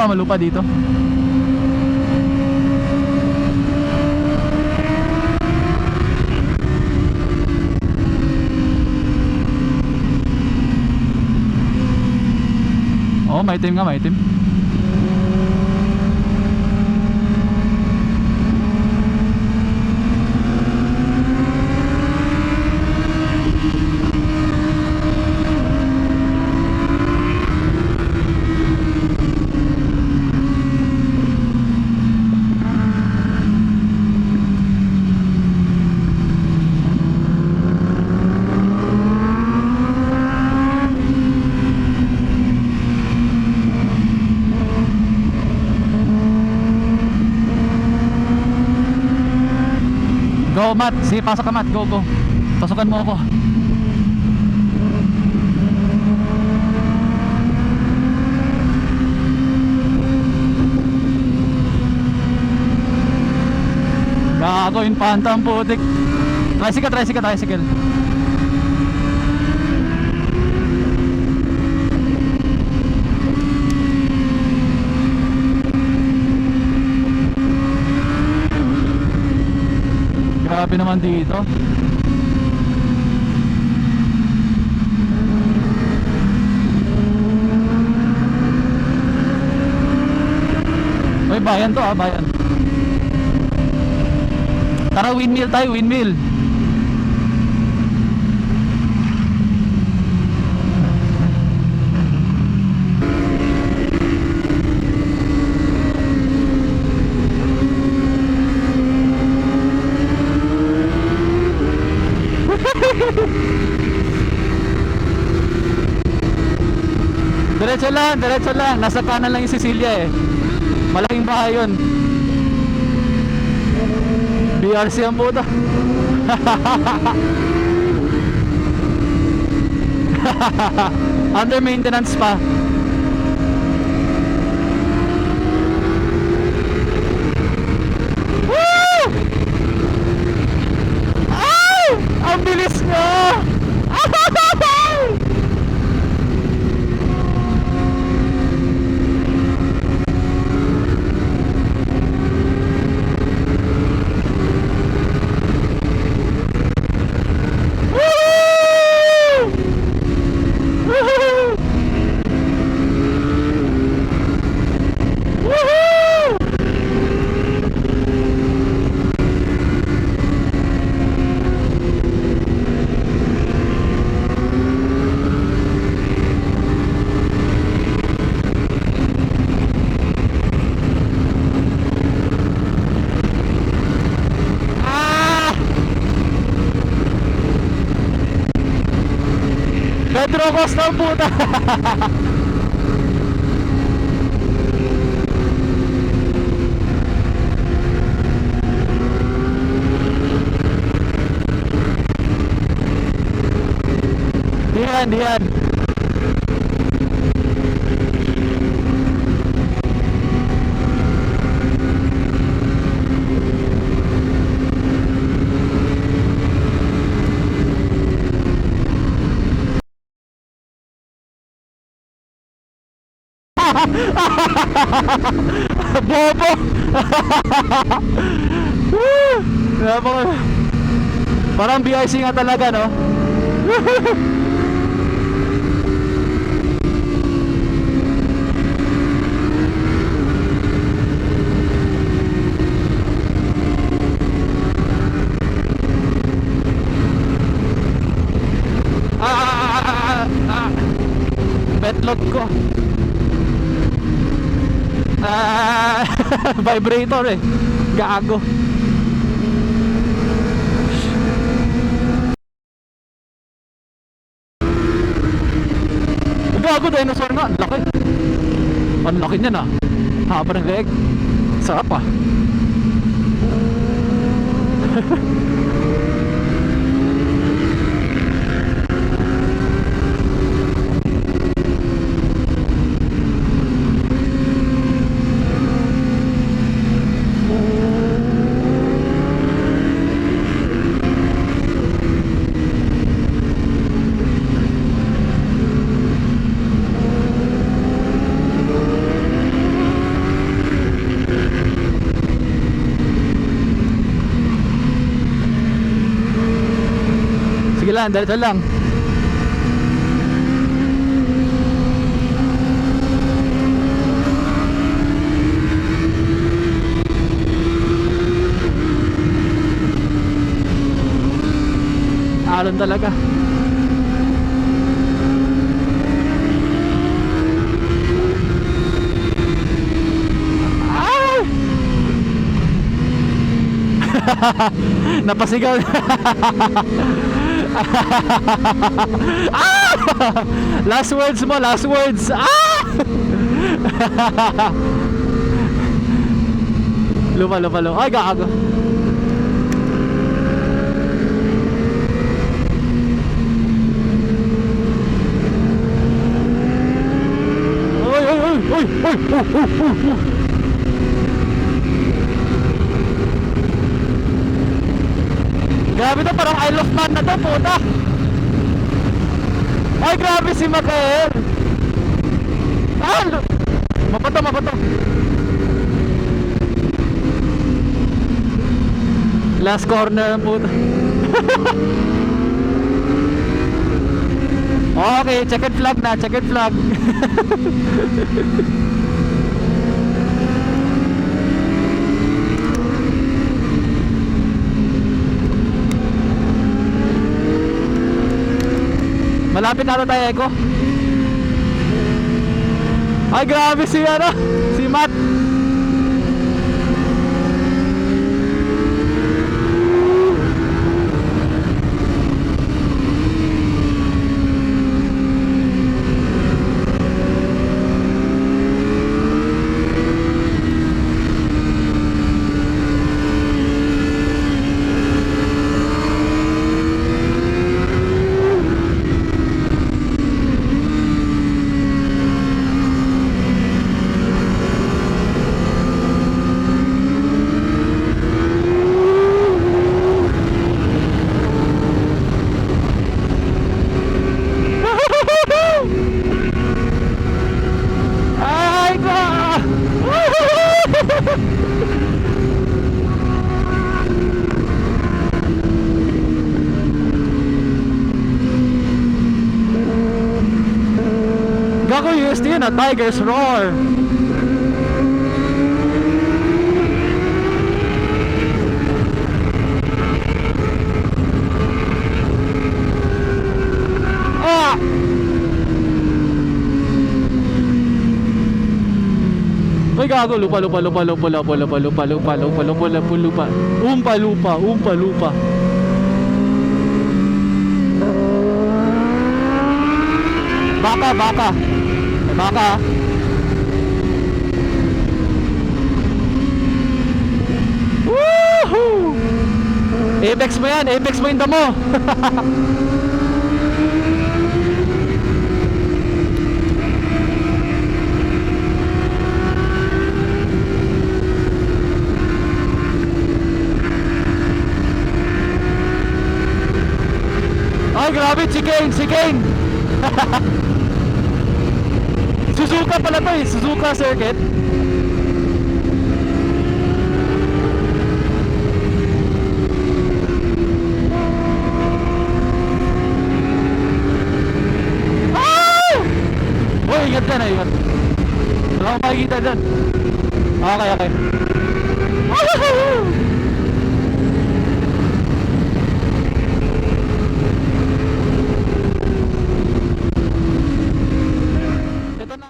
malupa dito. Oh, maitim nga, maitim. Go, Matt. Sige, pasok ka, Matt. Go, go. Pasukan mo ako. Gago, infanta ang putik. Tricycle, tricycle, tricycle. Grabe naman dito. Uy, bayan to, bayan. Tara, windmill tayo, windmill. Diretso lang, diretso lang. Nasa kanan lang yung Sicilia eh. Malaking bahay yun. BRC ang puto. Under maintenance pa. Woo! Ay! Ang bilis nga! Pedro Costa ang puta. Diyan, diyan. Bobo. Parang BIC nga talaga, no? Betlog ko. Vibrator eh. Gago. Gago, dinosaur nga. Ang laki. Ang laki niyan ah. Haba ng leg. Sarap ah. diretso lang. Alon talaga. Ah! Napasigaw. Ah! Last words mo, last words. Ah! Lupa. Ay, gago. Uy. Grabe to, parang Isle of Man na to, puta. Ay, grabe si Makael. Ah, mapato. Last corner, puta. Okay, checkered flag na, checkered flag. Malapit na tayo, Eko. Ay, grabe si Matt. Gago, UST yun, Tiger's Roar. Ah! Ay, gago, lupa. Umpa. Baka. Woohoo! Apex mo yan, apex mo yung damo. Ay, grabe, si Kane. Suzuka pala to eh, Suzuka circuit. Ah! Oh, ingat dyan, ingat. Wala akong makikita dyan. Okay.